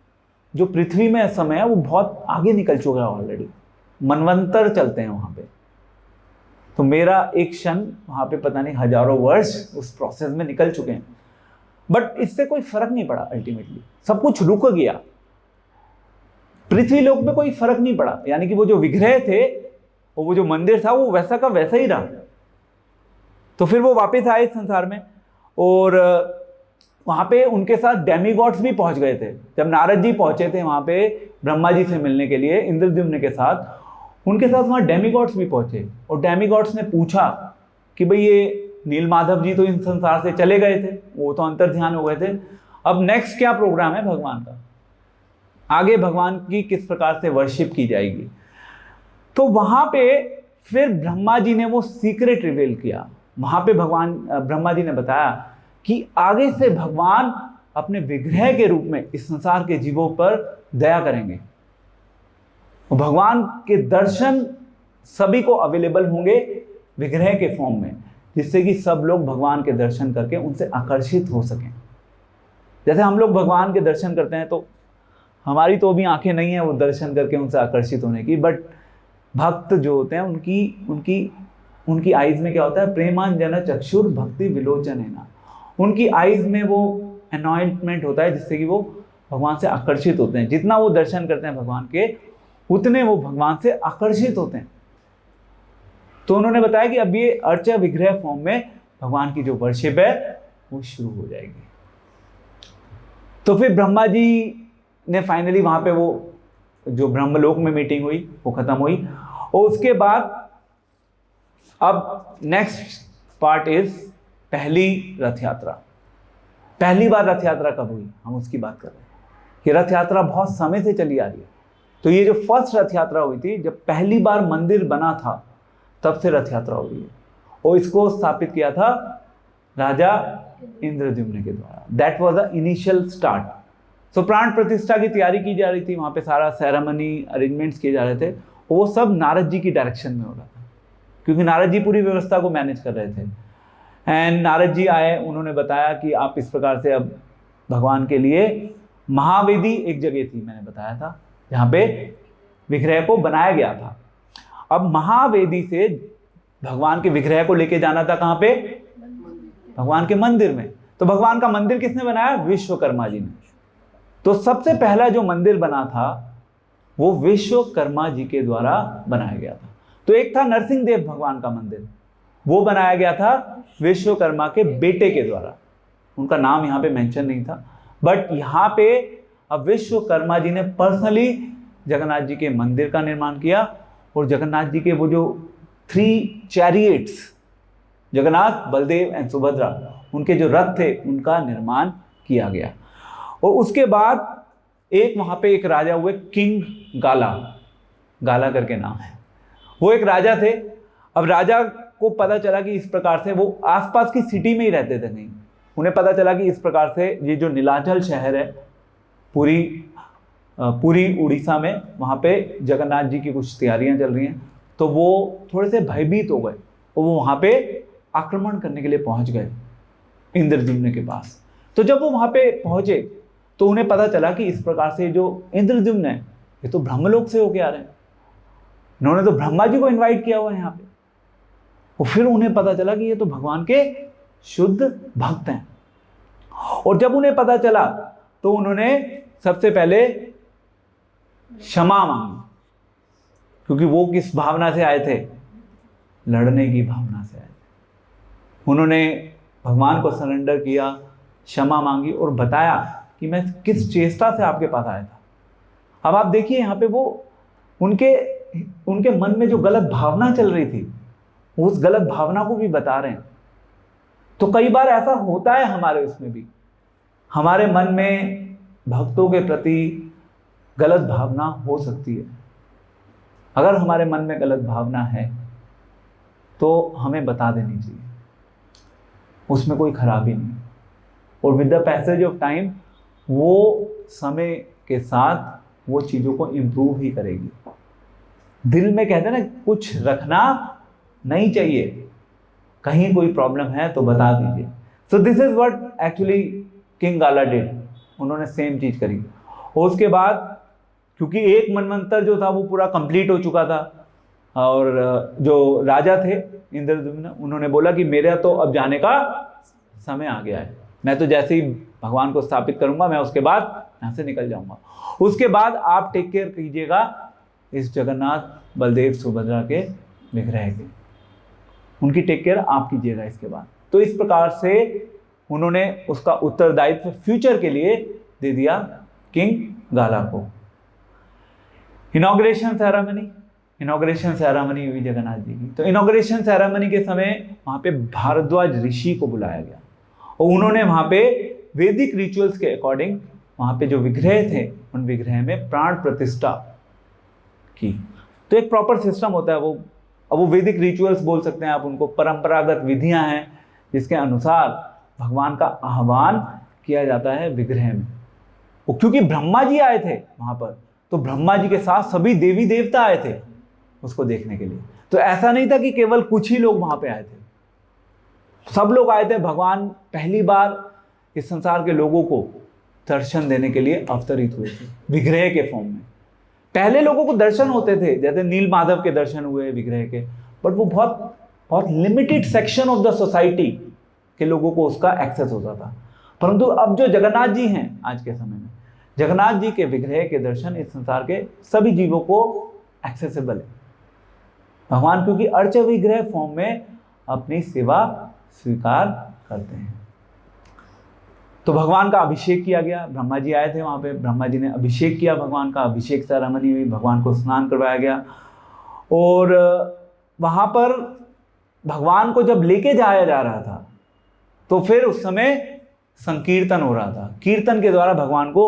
जो पृथ्वी में समय है वो बहुत आगे निकल चुका है ऑलरेडी, मनवंतर चलते हैं वहाँ पे, तो मेरा एक क्षण वहाँ पे पता नहीं हजारों वर्ष उस प्रोसेस में निकल चुके हैं, बट इससे कोई फर्क नहीं पड़ा। अल्टीमेटली सब कुछ रुक गया, पृथ्वी लोक में कोई फर्क नहीं पड़ा, यानी कि वो जो विग्रह थे और वो जो मंदिर था वो वैसा का वैसा ही रहा। तो फिर वो वापस आए संसार में, और वहाँ पे उनके साथ डेमीगॉड्स भी पहुँच गए थे। जब नारद जी पहुँचे थे वहाँ पे ब्रह्मा जी से मिलने के लिए इंद्रद्युम्न के साथ, उनके साथ वहाँ डेमीगॉड्स भी पहुँचे, और डेमीगॉड्स ने पूछा कि भाई ये नीलमाधव जी तो इन संसार से चले गए थे, वो तो अंतर ध्यान हो गए थे। अब नेक्स्ट क्या प्रोग्राम है भगवान का, आगे भगवान की किस प्रकार से वर्शिप की जाएगी। तो वहां पे फिर ब्रह्मा जी ने वो सीक्रेट रिवील किया। वहां पे भगवान ब्रह्मा जी ने बताया कि आगे से भगवान अपने विग्रह के रूप में इस संसार के जीवों पर दया करेंगे। भगवान के दर्शन सभी को अवेलेबल होंगे विग्रह के फॉर्म में, जिससे कि सब लोग भगवान के दर्शन करके उनसे आकर्षित हो सकें। जैसे हम लोग भगवान के दर्शन करते हैं तो हमारी तो अभी आंखें नहीं है वो दर्शन करके उनसे आकर्षित होने की, बट भक्त जो होते हैं उनकी आईज में क्या होता है, प्रेमांजन चक्षुर भक्ति विलोचन है ना, उनकी आईज में वो अनॉइंटमेंट होता है जिससे कि वो भगवान से आकर्षित होते हैं। जितना वो दर्शन करते हैं भगवान के, उतने वो भगवान से आकर्षित होते हैं। तो उन्होंने बताया कि अब ये अर्चा विग्रह फॉर्म में भगवान की जो वर्शिप है वो शुरू हो जाएगी। तो फिर ब्रह्मा जी ने फाइनली वहां पे वो जो ब्रह्मलोक में मीटिंग हुई वो खत्म हुई, और उसके बाद अब नेक्स्ट पार्ट इज पहली रथ यात्रा। पहली बार रथ यात्रा कब हुई, हम उसकी बात कर रहे हैं। ये रथ यात्रा बहुत समय से चली आ रही है। तो ये जो फर्स्ट रथ यात्रा हुई थी, जब पहली बार मंदिर बना था, तब से रथ यात्रा हो रही है, और इसको स्थापित किया था राजा इंद्रद्युम्न के द्वारा। That was the initial start. So प्राण प्रतिष्ठा की तैयारी की जा रही थी, वहाँ पे सारा सेरेमनी अरेंजमेंट्स किए जा रहे थे, वो सब नारद जी की डायरेक्शन में हो रहा था, क्योंकि नारद जी पूरी व्यवस्था को मैनेज कर रहे थे। एंड नारद जी आए, उन्होंने बताया कि आप इस प्रकार से अब भगवान के लिए महावेदी एक जगह थी, मैंने बताया था, जहाँ पे विग्रह को बनाया गया था। अब महावेदी से भगवान के विग्रह को लेके जाना था कहाँ पे, भगवान के मंदिर में। तो भगवान का मंदिर किसने बनाया, विश्वकर्मा जी ने। तो सबसे पहला जो मंदिर बना था वो विश्वकर्मा जी के द्वारा बनाया गया था। तो एक था नरसिंह देव भगवान का मंदिर, वो बनाया गया था विश्वकर्मा के बेटे के द्वारा। उनका नाम यहाँ पे मेंशन नहीं था, बट यहाँ पे अब विश्वकर्मा जी ने पर्सनली जगन्नाथ जी के मंदिर का निर्माण किया, और जगन्नाथ जी के वो जो 3 चैरियट्स, जगन्नाथ, बलदेव एंड सुभद्रा, उनके जो रथ थे उनका निर्माण किया गया। और उसके बाद एक वहाँ पे एक राजा हुए, किंग गाला, गाला करके नाम है, वो एक राजा थे। अब राजा को पता चला कि इस प्रकार से, वो आसपास की सिटी में ही रहते थे, नहीं, उन्हें पता चला कि इस प्रकार से ये जो नीलाचल शहर है पूरी उड़ीसा में, वहाँ पे जगन्नाथ जी की कुछ तैयारियां चल रही हैं। तो वो थोड़े से भयभीत हो गए और वो वहाँ पे आक्रमण करने के लिए पहुँच गए इंद्रद्युम्न के पास। तो जब वो वहाँ पे पहुँचे तो उन्हें पता चला कि इस प्रकार से जो इंद्रद्युम्न है ये तो ब्रह्मलोक से होके आ रहे हैं, इन्होंने तो ब्रह्मा जी को इन्वाइट किया हुआ है यहाँ पे। और फिर उन्हें पता चला कि ये तो भगवान के शुद्ध भक्त हैं। और जब उन्हें पता चला तो उन्होंने सबसे पहले क्षमा मांगी, क्योंकि वो किस भावना से आए थे, लड़ने की भावना से आए थे। उन्होंने भगवान को सरेंडर किया, क्षमा मांगी और बताया कि मैं किस चेष्टा से आपके पास आया था। अब आप देखिए यहाँ पे वो उनके मन में जो गलत भावना चल रही थी, उस गलत भावना को भी बता रहे हैं। तो कई बार ऐसा होता है हमारे उसमें भी, हमारे मन में भक्तों के प्रति गलत भावना हो सकती है। अगर हमारे मन में गलत भावना है तो हमें बता देनी चाहिए, उसमें कोई खराबी नहीं। और with the passage of time वो समय के साथ वो चीज़ों को इम्प्रूव ही करेगी। दिल में कहते हैं ना, कुछ रखना नहीं चाहिए, कहीं कोई प्रॉब्लम है तो बता दीजिए। So this is what actually king gala did, उन्होंने सेम चीज़ करी। और उसके बाद क्योंकि एक मनवंतर जो था वो पूरा कंप्लीट हो चुका था, और जो राजा थे इंद्रद्युम्न, उन्होंने बोला कि मेरा तो अब जाने का समय आ गया है, मैं तो जैसे ही भगवान को स्थापित करूंगा मैं उसके बाद यहाँ से निकल जाऊंगा। उसके बाद आप टेक केयर कीजिएगा इस जगन्नाथ बलदेव सुभद्रा के विग्रह के, उनकी टेक केयर आप कीजिएगा इसके बाद। तो इस प्रकार से उन्होंने उसका उत्तरदायित्व फ्यूचर के लिए दे दिया किंग गाला को। इनॉग्रेशन सेरेमनी इनॉग्रेशन सेरेमनी हुई जगन्नाथ जी की। तो इनॉग्रेशन सेरेमनी के समय वहाँ पे भारद्वाज ऋषि को बुलाया गया और उन्होंने वहाँ पे वैदिक रिचुअल्स के अकॉर्डिंग वहाँ पे जो विग्रह थे उन विग्रह में प्राण प्रतिष्ठा की। तो एक प्रॉपर सिस्टम होता है, वो वैदिक रिचुअल्स बोल सकते हैं आप उनको, परंपरागत विधियां हैं जिसके अनुसार भगवान का आह्वान किया जाता है विग्रह में। वो क्योंकि ब्रह्मा जी आए थे वहां पर, तो ब्रह्मा जी के साथ सभी देवी देवता आए थे उसको देखने के लिए। तो ऐसा नहीं था कि केवल कुछ ही लोग वहां पे आए थे, सब लोग आए थे। भगवान पहली बार इस संसार के लोगों को दर्शन देने के लिए अवतरित हुए थे विग्रह के फॉर्म में। पहले लोगों को दर्शन होते थे, जैसे नील माधव के दर्शन हुए विग्रह के, बट वो बहुत बहुत limited section of the society के लोगों को उसका एक्सेस होता था। परंतु अब जो जगन्नाथ जी हैं आज के समय में, जगन्नाथ जी के विग्रह के दर्शन इस संसार के सभी जीवों को एक्सेसिबल है। भगवान क्योंकि अर्च विग्रह फॉर्म में अपनी सेवा स्वीकार करते हैं। तो भगवान का अभिषेक किया गया, ब्रह्मा जी आए थे वहाँ पे, ब्रह्मा जी ने अभिषेक किया, भगवान का अभिषेक सेरेमनी हुई, भगवान को स्नान करवाया गया। और वहाँ पर भगवान को जब लेके जाया जा रहा था तो फिर उस समय संकीर्तन हो रहा था। कीर्तन के द्वारा भगवान को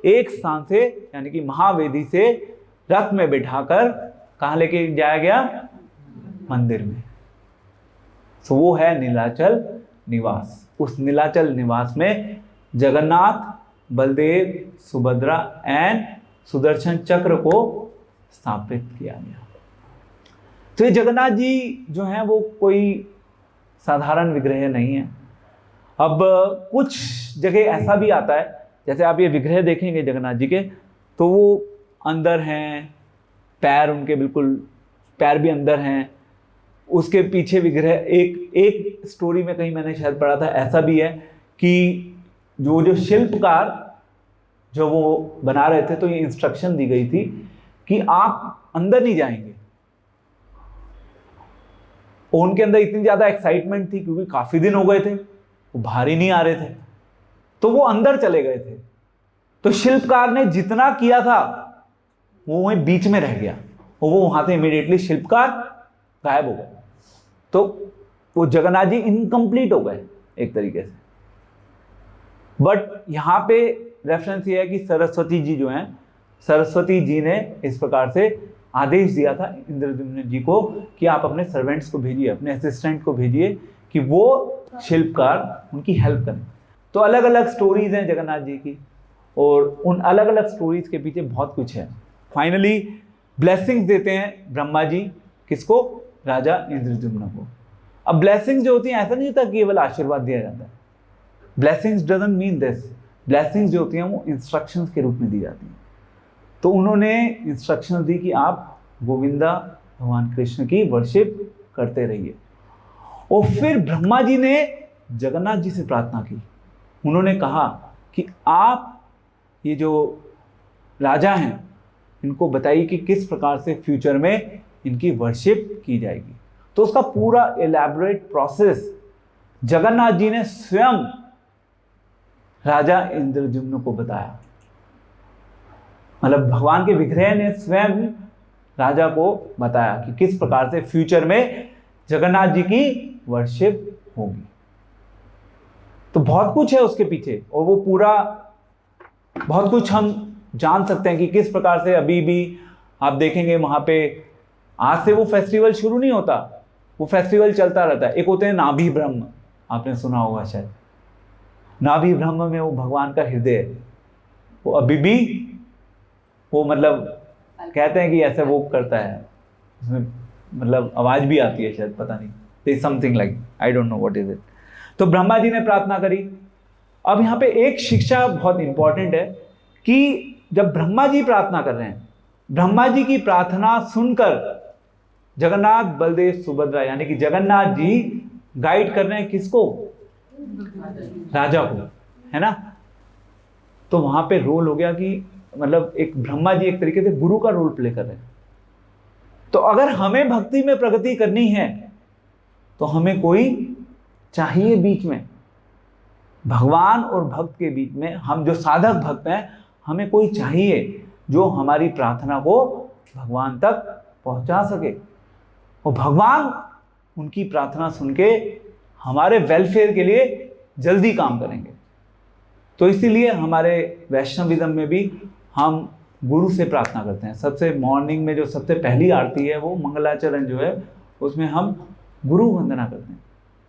एक स्थान से यानी कि महावेदी से रथ में बिठाकर कहाँ लेके जाया गया? मंदिर में। तो वो है नीलाचल निवास। उस नीलाचल निवास में जगन्नाथ, बलदेव, सुभद्रा एंड सुदर्शन चक्र को स्थापित किया गया। तो ये जगन्नाथ जी जो हैं वो कोई साधारण विग्रह नहीं है। अब कुछ जगह ऐसा भी आता है, जैसे आप ये विग्रह देखेंगे जगन्नाथ जी के, तो वो अंदर हैं, पैर उनके बिल्कुल, पैर भी अंदर हैं, उसके पीछे विग्रह। एक स्टोरी में कहीं मैंने शायद पढ़ा था, ऐसा भी है कि जो शिल्पकार जो वो बना रहे थे, तो ये इंस्ट्रक्शन दी गई थी कि आप अंदर नहीं जाएंगे। उनके अंदर इतनी ज़्यादा एक्साइटमेंट थी क्योंकि काफ़ी दिन हो गए थे, वो बाहर ही नहीं आ रहे थे, तो वो अंदर चले गए थे। तो शिल्पकार ने जितना किया था वो वहीं बीच में रह गया और वो वहाँ से इमीडिएटली शिल्पकार गायब हो गए। तो वो जगन्नाथ जी इनकम्प्लीट हो गए एक तरीके से। बट यहाँ पे रेफरेंस ये है कि सरस्वती जी जो हैं, सरस्वती जी ने इस प्रकार से आदेश दिया था इंद्रद्युम्न जी को कि आप अपने सर्वेंट्स को भेजिए, अपने असिस्टेंट को भेजिए कि वो शिल्पकार उनकी हेल्प करें। तो अलग अलग स्टोरीज हैं जगन्नाथ जी की और उन अलग अलग स्टोरीज के पीछे बहुत कुछ है। फाइनली ब्लेसिंग्स देते हैं ब्रह्मा जी, किसको? राजा इंद्रद्युम्न को। अब ब्लेसिंग्स जो होती हैं, ऐसा नहीं होता केवल आशीर्वाद दिया जाता है। Blessings doesn't mean this. Blessings जो होती हैं वो इंस्ट्रक्शंस के रूप में दी जाती हैं। तो उन्होंने इंस्ट्रक्शंस दी कि आप गोविंदा भगवान कृष्ण की वर्शिप करते रहिए। और फिर ब्रह्मा जी ने जगन्नाथ जी से प्रार्थना की। उन्होंने कहा कि आप ये जो राजा हैं इनको बताइए कि किस प्रकार से फ्यूचर में इनकी वर्शिप की जाएगी। तो उसका पूरा एलैबोरेट प्रोसेस जगन्नाथ जी ने स्वयं राजा इंद्रद्युम्न को बताया। मतलब भगवान के विग्रह ने स्वयं राजा को बताया कि किस प्रकार से फ्यूचर में जगन्नाथ जी की वर्शिप होगी। तो बहुत कुछ है उसके पीछे और वो पूरा बहुत कुछ हम जान सकते हैं कि किस प्रकार से अभी भी आप देखेंगे वहाँ पे आज से वो फेस्टिवल शुरू नहीं होता, वो फेस्टिवल चलता रहता है। एक होते हैं नाभि ब्रह्म, आपने सुना होगा शायद। नाभि ब्रह्म में वो भगवान का हृदय है, वो अभी भी वो मतलब कहते हैं कि ऐसे वो करता है, उसमें मतलब आवाज भी आती है शायद, पता नहीं, there is something like, I don't know what is it. तो ब्रह्मा जी ने प्रार्थना करी। अब यहाँ पे एक शिक्षा बहुत इंपॉर्टेंट है कि जब ब्रह्मा जी प्रार्थना कर रहे हैं, ब्रह्मा जी की प्रार्थना सुनकर जगन्नाथ, बलदेव, सुभद्रा यानी कि जगन्नाथ जी गाइड कर रहे हैं किसको? राजा को, है ना। तो वहां पे रोल हो गया कि मतलब एक ब्रह्मा जी एक तरीके से गुरु का रोल प्ले कर रहे हैं। तो अगर हमें भक्ति में प्रगति करनी है तो हमें कोई चाहिए बीच में, भगवान और भक्त के बीच में, हम जो साधक भक्त हैं, हमें कोई चाहिए जो हमारी प्रार्थना को भगवान तक पहुंचा सके, और भगवान उनकी प्रार्थना सुन के हमारे वेलफेयर के लिए जल्दी काम करेंगे। तो इसीलिए हमारे वैष्णविज्म में भी हम गुरु से प्रार्थना करते हैं। सबसे मॉर्निंग में जो सबसे पहली आरती है वो मंगलाचरण जो है उसमें हम गुरु वंदना करते हैं,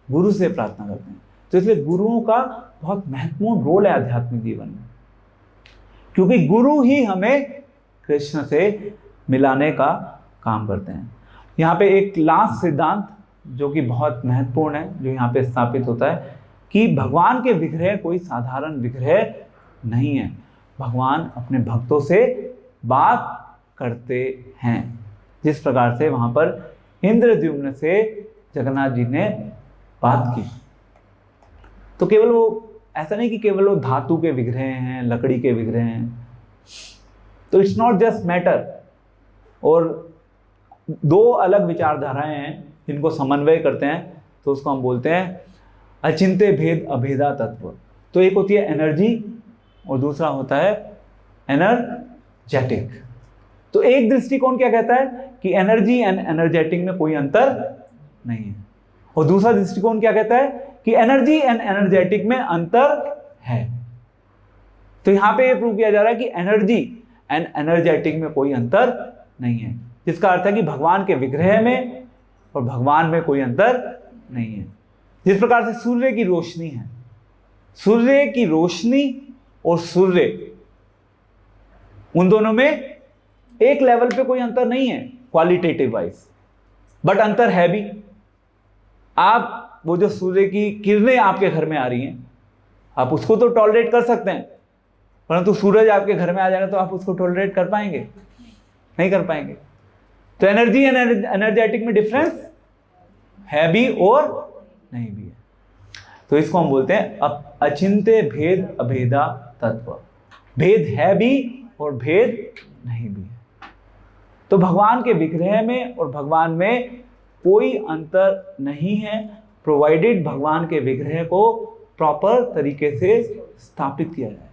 गुरु से प्रार्थना करते हैं। तो इसलिए गुरुओं का बहुत महत्वपूर्ण रोल है आध्यात्मिक जीवन में, क्योंकि गुरु ही हमें कृष्ण से मिलाने का काम करते हैं। यहाँ पे एक लास्ट सिद्धांत जो कि बहुत महत्वपूर्ण है, जो यहाँ पे स्थापित होता है कि भगवान के विग्रह कोई साधारण विग्रह नहीं है। भगवान अपने भक्तों से बात करते हैं, जिस प्रकार से वहाँ पर इंद्रद्युम्न से जगन्नाथ जी ने बात की। तो केवल वो ऐसा नहीं कि केवल वो धातु के विग्रह हैं, लकड़ी के विग्रह हैं, तो इट्स नॉट जस्ट मैटर। और दो अलग विचारधाराएं हैं जिनको समन्वय करते हैं, तो उसको हम बोलते हैं अचिंत्य भेद अभेदा तत्व। तो एक होती है एनर्जी और दूसरा होता है एनर्जेटिक। तो एक दृष्टिकोण क्या कहता है कि एनर्जी एंड एनर्जेटिक में कोई अंतर नहीं है, और दूसरा दृष्टिकोण क्या कहता है कि एनर्जी एंड एनर्जेटिक में अंतर है। तो यहां पे ये प्रूव किया जा रहा है कि एनर्जी एंड एनर्जेटिक में कोई अंतर नहीं है, जिसका अर्थ है कि भगवान के विग्रह में और भगवान में कोई अंतर नहीं है। जिस प्रकार से सूर्य की रोशनी है, सूर्य की रोशनी और सूर्य, उन दोनों में एक लेवल पे कोई अंतर नहीं है क्वालिटेटिव वाइज, बट अंतर है भी। आप वो जो सूर्य की किरणें आपके घर में आ रही हैं, आप उसको तो टॉलरेट कर सकते हैं, परंतु सूरज आपके घर में आ जाएगा तो आप उसको टॉलरेट कर पाएंगे? नहीं कर पाएंगे। तो एनर्जी एंड एनर्जेटिक में डिफरेंस है भी और नहीं भी है। तो इसको हम बोलते हैं अचिंत्य भेद अभेदा तत्व। भेद है भी और भेद नहीं भी है। तो भगवान के विग्रह में और भगवान में कोई अंतर नहीं है, प्रोवाइडेड भगवान के विग्रह को प्रॉपर तरीके से स्थापित किया जाए।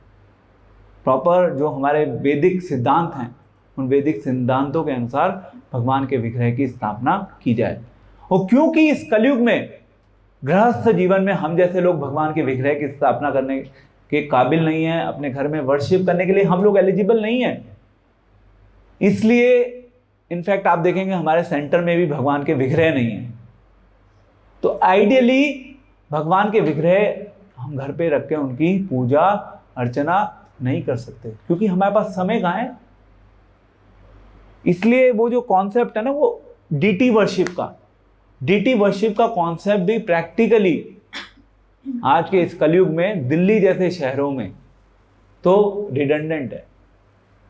प्रॉपर जो हमारे वैदिक सिद्धांत हैं, उन वैदिक सिद्धांतों के अनुसार भगवान के विग्रह की स्थापना की जाए। और क्योंकि इस कलयुग में गृहस्थ जीवन में हम जैसे लोग भगवान के विग्रह की स्थापना करने के काबिल नहीं हैं, अपने घर में वर्शिप करने के लिए हम लोग एलिजिबल नहीं हैं, इसलिए इनफैक्ट आप देखेंगे हमारे सेंटर में भी भगवान के विग्रह नहीं है। तो आइडियली भगवान के विग्रह हम घर पे रख के उनकी पूजा अर्चना नहीं कर सकते, क्योंकि हमारे पास समय कहाँ है। इसलिए वो जो कॉन्सेप्ट है ना, वो डीटी वर्शिप का कॉन्सेप्ट भी प्रैक्टिकली आज के इस कलयुग में दिल्ली जैसे शहरों में तो रिडंडेंट है,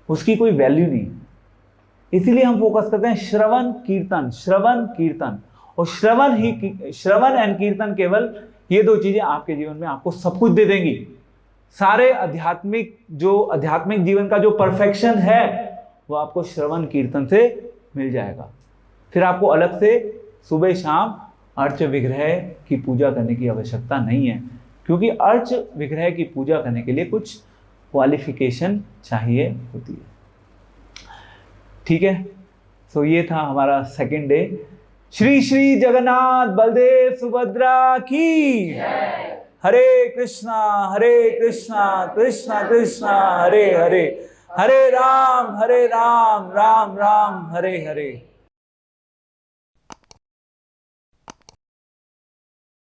उसकी कोई वैल्यू नहीं है। इसीलिए हम फोकस करते हैं श्रवण कीर्तन। और श्रवण एंड कीर्तन, केवल ये दो चीजें आपके जीवन में आपको सब कुछ दे देंगी। सारे आध्यात्मिक जीवन का जो परफेक्शन है वो आपको श्रवण कीर्तन से मिल जाएगा। फिर आपको अलग से सुबह शाम अर्च विग्रह की पूजा करने की आवश्यकता नहीं है, क्योंकि अर्च विग्रह की पूजा करने के लिए कुछ क्वालिफिकेशन चाहिए होती है। ठीक है, सो ये था हमारा सेकेंड डे। श्री श्री जगन्नाथ बलदेव सुभद्रा की हरे कृष्णा कृष्णा कृष्णा हरे हरे, हरे राम राम राम हरे हरे।